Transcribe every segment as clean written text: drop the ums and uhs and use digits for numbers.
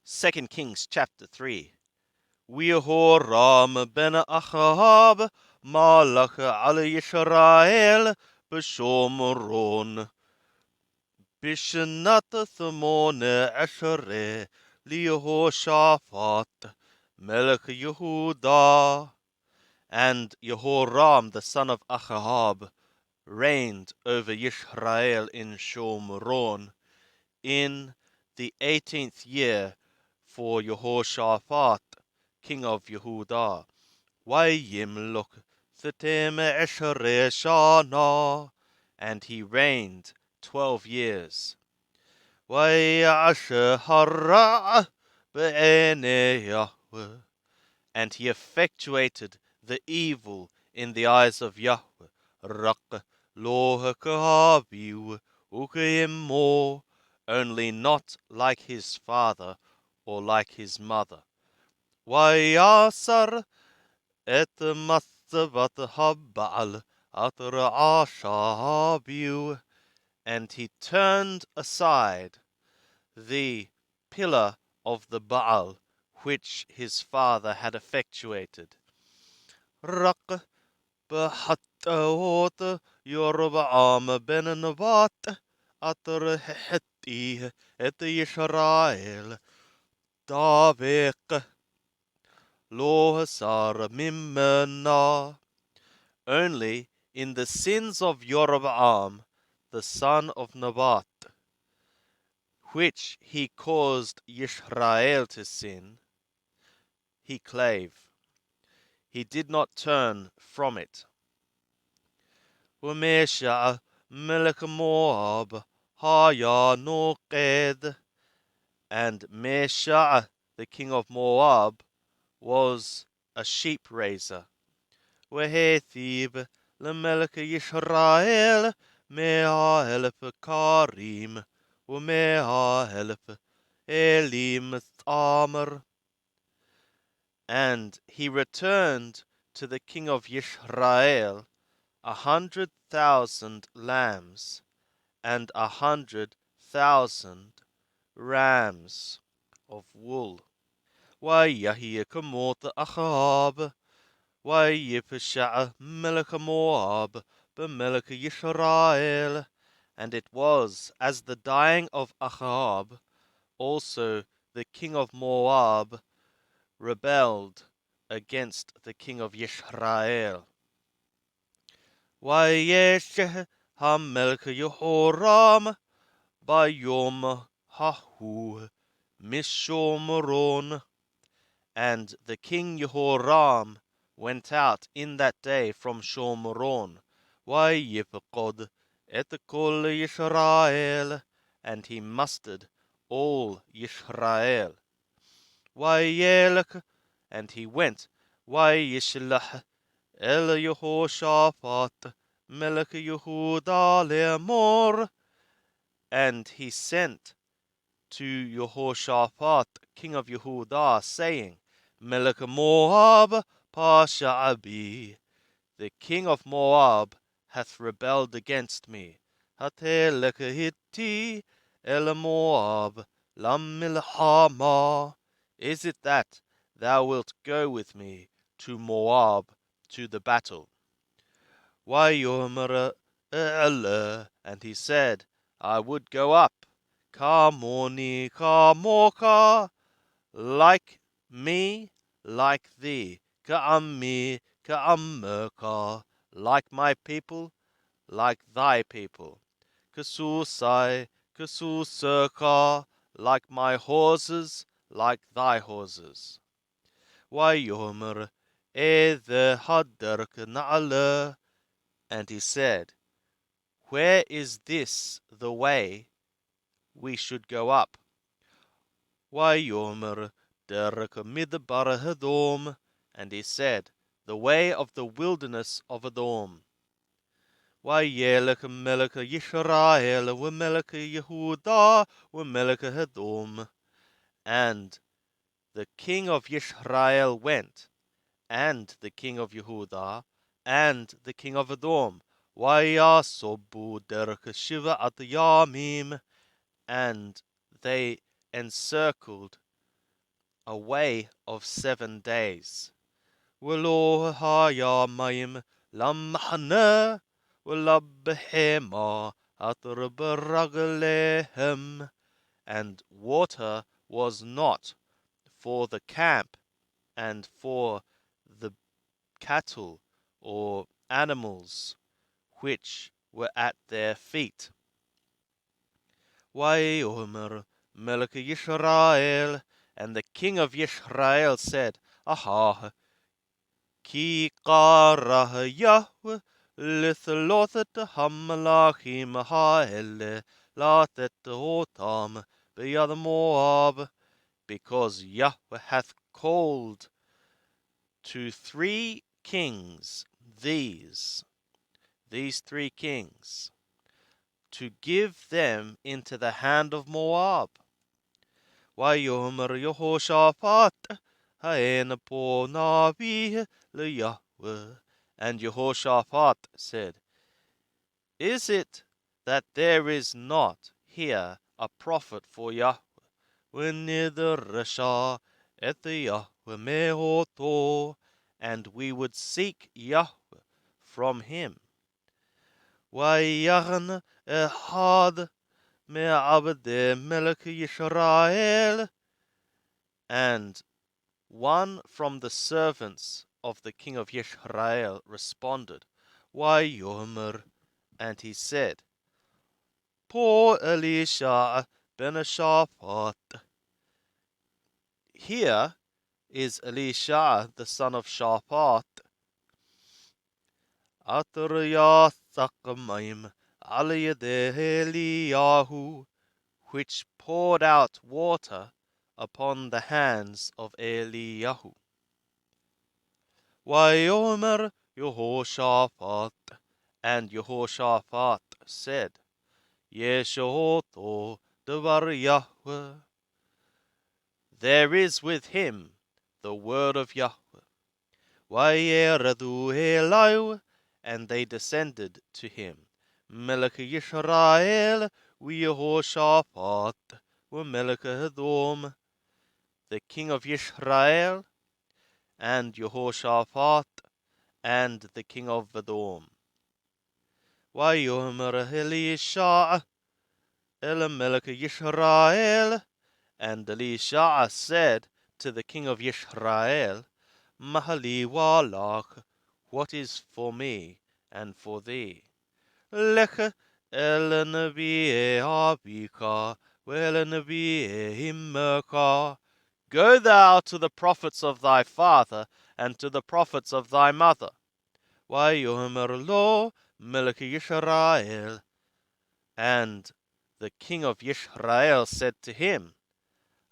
2 Kings chapter 3. ويهورام بن أخاب مالك على إسرائيل بشومرون بشنة 18 ليهوشافاط ملك يهودا. And Jehoram the son of Ahab reigned over Israel in Shomron in the 18th year for Jehoshaphat, king of Yehuda. Vayimlok 12 shana, and he reigned 12 years. Vayash hara be'enei Yahweh, and he effectuated the evil in the eyes of Yahweh. Rak lo hakahaviu ukayimmo, only not like his father or like his mother. Vayasar et matzavat habal atra ashaviu, and he turned aside the pillar of the Baal which his father had effectuated. Rak b'hattaot Yoroba'am ben Nebat atar heti et Yisrael davek lo hasar mimena. Only in the sins of Yoroba'am the son of Nebat, which he caused Yisrael to sin, he clave. He did not turn from it. Umesha melech Moab haya noqed, and Mesha, the king of Moab, was a sheep raiser. Wehethib lemelech Yisrael 100,000 karim u100,000 elim thamer. And he returned to the king of Yisrael 100,000 lambs and 100,000 rams of wool. Wayahi kamot Ahab, wayipsha melech Moab, b'melech Yisrael. And it was as the dying of Ahab, also the king of Moab rebelled against the king of Yisrael. Vayesh hamelech Yehoram bayom hahu mishomron, and the king Yehoram went out in that day from Shomron. Vayipqod et kol Yisrael, and he mustered all Yisrael. Vayelech, and he went. Vayishlach El Yehoshaphat melech Yehuda le'amor, and he sent to Yehoshaphat king of Yehuda, saying, Melech Moab pasha'abi, the king of Moab hath rebelled against me. Hatelech hitti el Moab lamilhama, is it that thou wilt go with me to Moab, to the battle? Vayomer E'ele, and he said, I would go up. Kamoni kamoka, like me, like thee. Ka'ammi ka'ammeka, like my people, like thy people. Kasusai kasuseka, like my horses, like thy horses. Vayomer Eze haderk na'ale, and he said, where is this the way we should go up? Vayomer derek midbar Edom, and he said, the way of the wilderness of Edom. Vayelech melech Yisrael v'melech Yehuda v'melech Edom, and the king of Yisrael went, and the king of Yehuda, and the king of Edom. Vayasobu derech shiva'at yamim, and they encircled a way of 7 days. Welo haya maim lamhana welabhema atrabaraglehim, and water was not for the camp and for the cattle or animals which were at their feet. Vayomer Melech Yisrael, and the king of Yisrael said, Aha, ki qara Yahweh lithlothet hamalachim ha'ele lathet otam b'yad Moab, because Yahweh hath called to 3 kings these 3 kings, to give them into the hand of Moab. Vayomer Yehoshaphat, ha'en po navi leYahweh. And Jehoshaphat said, Is it that there is not here a prophet for Yahweh? Neither Rasha et Yahweh mehoto, and we would seek Yahweh from him. Vayachan ehad me'abdei Melech Yisrael, and one from the servants of the king of Yisrael responded, Vayomer, and he said, Po Elisha ben Shaphat. Here is Elisha the son of Shaphat. Atar yathakamaim al yedei Eliyahu, which poured out water upon the hands of Eliyahu. Vayomer Yehoshaphat, and Yehoshaphat said, Yeshoto devar Yahweh, there is with him the word of Yahweh. Vayeredu Elayu, and they descended to him. Melech Yisrael, Yehoshaphat, Melech Edom, the king of Yisrael, and Jehoshaphat, and the king of Edom. Vayomer Elisha el Melech Yisrael, and Elisha said to the king of Yisrael, Mahali walach, what is for me and for thee? Lech el nevi'e abika, vel nevi'e imeka. Go thou to the prophets of thy father, and to the prophets of thy mother. Vayomer lo Melech Yisrael, and the king of Yisrael said to him,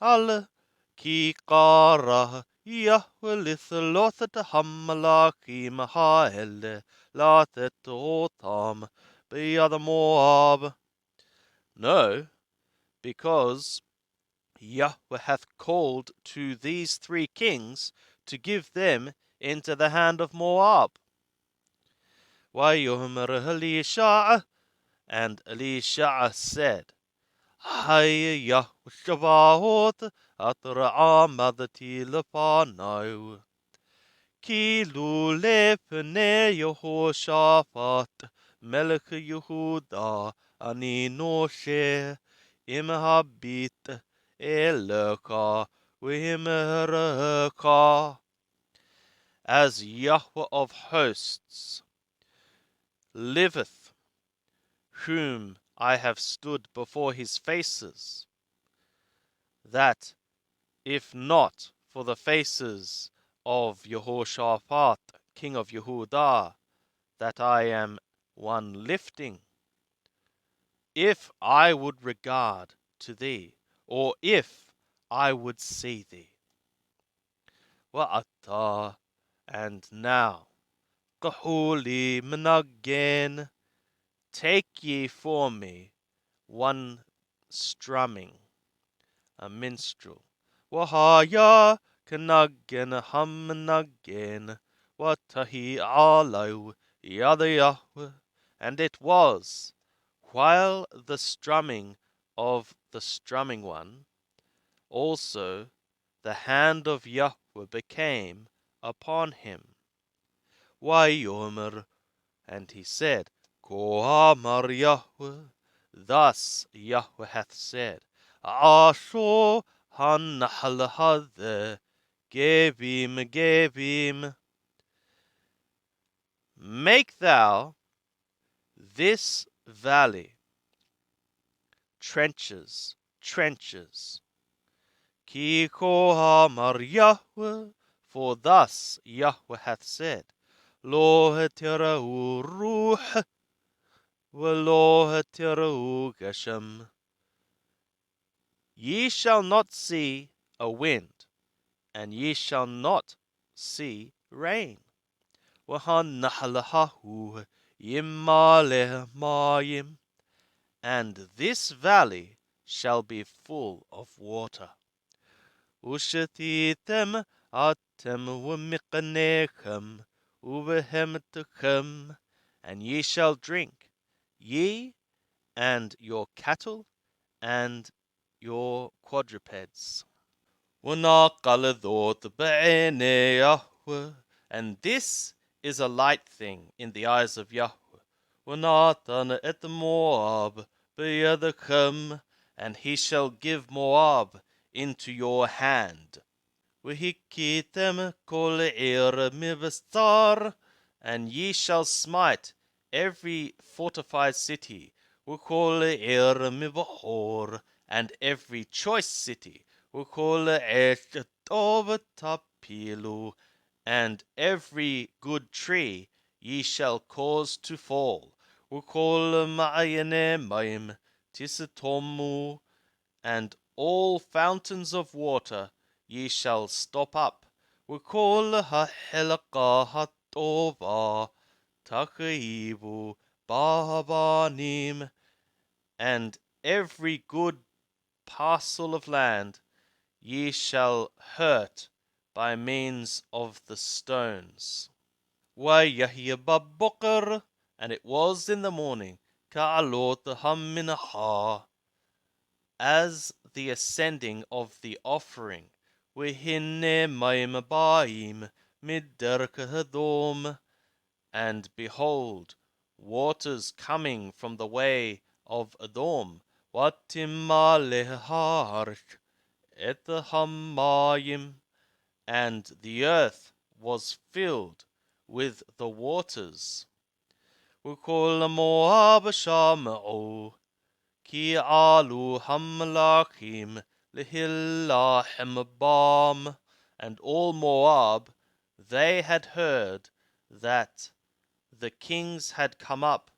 Al ki qara Yahweh lithlothet hamalachim ha'ele lathet otam b'yad Moab. No, because Yahweh hath called to these 3 kings to give them into the hand of Moab. Vayomer Elisha, and Elisha said, Hay Yahweh Shabbaot atra amadati lepanayu, ki lule pene Yehoshaphat melech Yehuda ani noshe im habit eleka v'imhereka. As Yahweh of hosts liveth, whom I have stood before his faces, that if not for the faces of Jehoshaphat, king of Yehudah, that I am one lifting, if I would regard to thee, or if I would see thee. Wa'ata, and now, Kahuli Menagen, take ye for me one strumming, a minstrel. Wahaya Kanagen Hamnagen, Watahi Alau Yada Yahweh. And it was, while the strumming of the strumming one, also the hand of Yahweh became upon him. Wayomer, and he said, Ko amar Yahweh, thus Yahweh hath said, Asho hanahal hadeh, Gebim, make thou this valley trenches, Ki ko amar Yahweh, for thus Yahweh hath said, Lo heterau ruh, velo heterau geshem. Ye shall not see a wind, and ye shall not see rain. Wahanahalahahu yimale mayim, and this valley shall be full of water. Ushatitem atem wemikanechem ubehemtechem, and ye shall drink, ye and your cattle and your quadrupeds. And this is a light thing in the eyes of Yahweh. And he shall give Moab into your hand. And ye shall smite every fortified city, and every choice city, and every good tree ye shall cause to fall, and all fountains of water ye shall stop up, and every good parcel of land ye shall hurt by means of the stones. And it was in the morning, as the ascending of the offering, and behold, waters coming from the way of Edom, and the earth was filled with the waters. Ki alu hamlachim lehillahim bam, and all Moab, they had heard that the kings had come up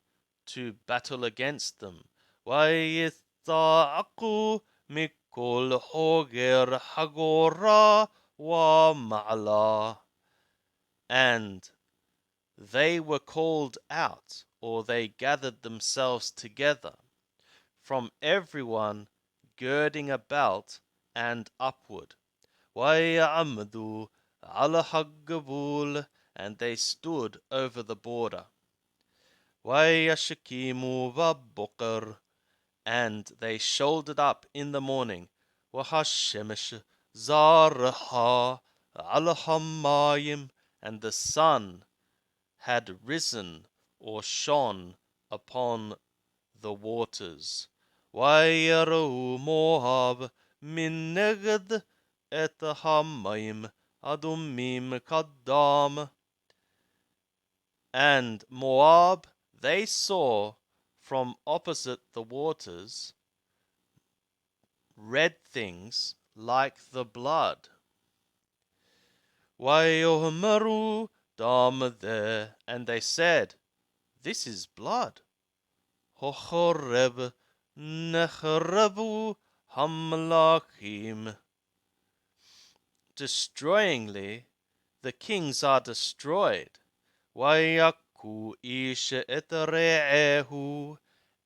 to battle against them. Vayitha'aku mikol hoger hagora wa ma'ala, and they were called out, or they gathered themselves together, from everyone girding about and upward. Wayamdu ala haggabul, and they stood over the border. Wayashakimu vabokar, and they shouldered up in the morning. Wahashemesh zaraha ala hamayim, and the sun had risen or shone upon the waters. Wayaru Moab min neged et hamayim adumim kaddam, and Moab they saw from opposite the waters red things like the blood. Wayomeru dameh, and they said, this is blood. Hochoreb necherebu hamlachim. Destroyingly, the kings are destroyed. Wayaku ish et re'ehu,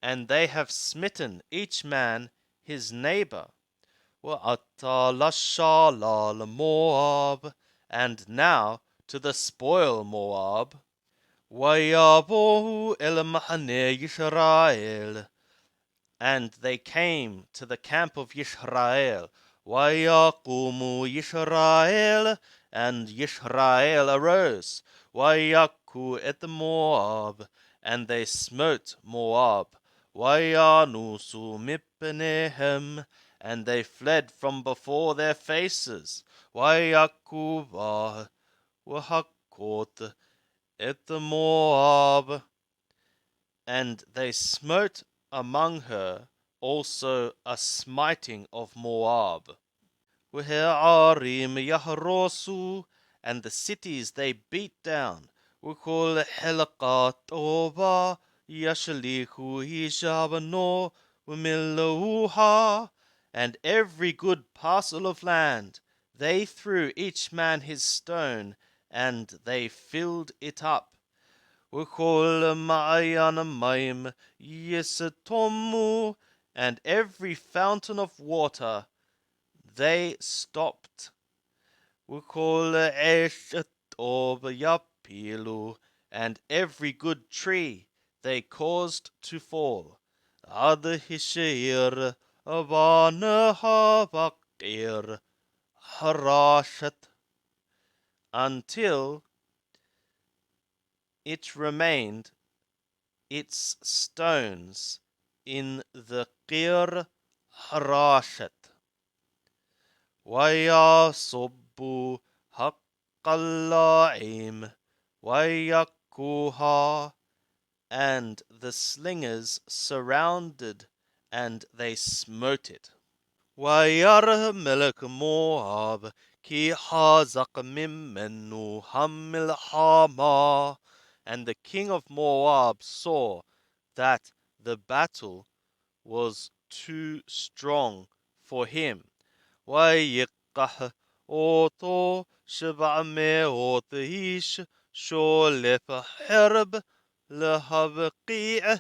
and they have smitten each man his neighbor. Wa'ata lashalal Moab, and now to the spoil Moab. Wayabohu el mahane Yisrael, and they came to the camp of Yisrael. Wayakumu Yisrael, and Yisrael arose. Wayaku et Moab, and they smote Moab. Wayanusu mipnehem, and they fled from before their faces. Wayakuva wahakot et Moab, and they smote among her also a smiting of Moab. Arim Yahrosu, and the cities they beat down. Ukul Helakat Oba, Yashalihu Hishabano, Umilouha, and every good parcel of land. They threw each man his stone, and they filled it up. Ukul Ma'ayanamayim Yesetomu, and every fountain of water they stopped. Ukol eshet ob yapilu, and every good tree they caused to fall. Ad hisheir avana havakir harashat, until it remained its stones in the Qir Harashat. ويصب حق اللائم ويكوها, and the slingers surrounded and they smote it. ويره ملك مواب كي حازق ممنو هم الحما, and the king of Moab saw that the battle was too strong for him. ويقح أوتو 700 إيش شولف حرب لهبقيع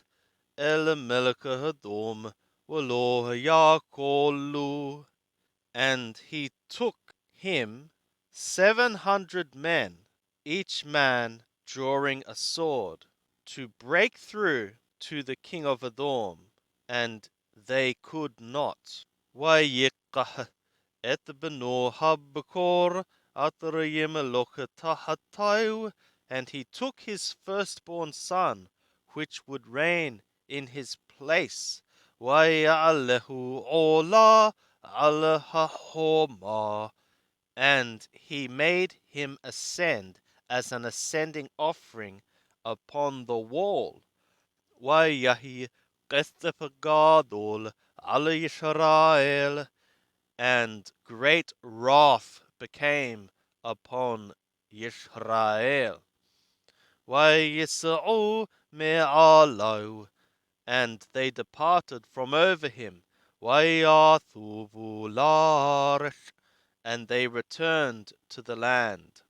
الملك هدوم ولو ياكولو, and he took him 700 men, each man drawing a sword, to break through to the king of Edom, and they could not. ويقح et beno habkor atrayim lokatahatau, and he took his firstborn son, which would reign in his place. Wayalehu ola alahahoma, and he made him ascend as an ascending offering upon the wall. Wayahi qestepagadol ala Yisrael, and great wrath became upon Yisrael. Vayisa'u me'alau, and they departed from over him. Vayathuvu larish, and they returned to the land.